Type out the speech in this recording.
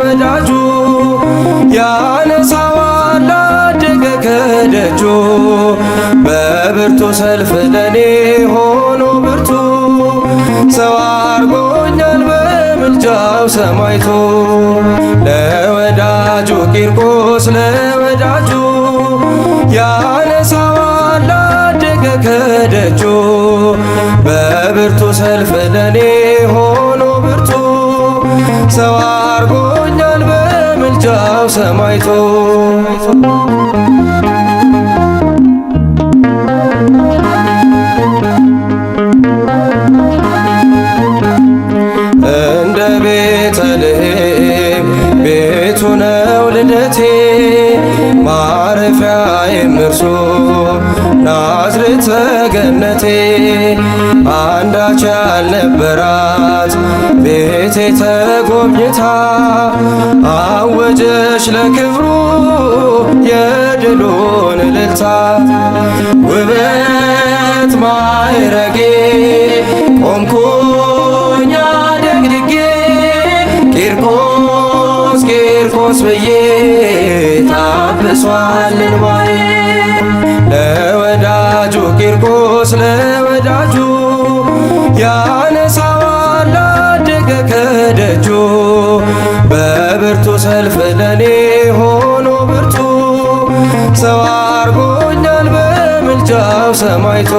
ለወዳጁ ያነሳዋል አደገ ከደጁ በብርቱ ሰልፍ ለኔ ሆኖ ብርቱ ሰው አርጎኛል በምልጃው ሰማይቶ ለወዳጁ ቂርቆስ ለወዳጁ ያነሳዋል አደገ ከደጁ በብርቱ ሰልፍ ለኔ ሆኖ ብርቱ ሰው አርጎኛል በምልጃው ሰማይቶ እንደ ቤተልሔም ቤቱ ነው ልደቴ ማረፊያዬም እርሱ ናዝሬት ገነቴ አንዳች ያልነበራት ቤቴ ተጎብኝታ አወጀች ለክብሩ የድሉን እልልታ ውበት ማዕረጌ ቆምኩኝ አደግድጌ ቂርቆስ ቂርቆስ ብዬ ታብሷል እንባዬ ለወዳጁ ቂርቆስ ለወዳጁ ያነሳዋል አደገ ከደጁ በብርቱ ሰልፍ ለኔ ሆኖ ብርቱ ሰው አርጎኛል በምልጃው ሰማይቶ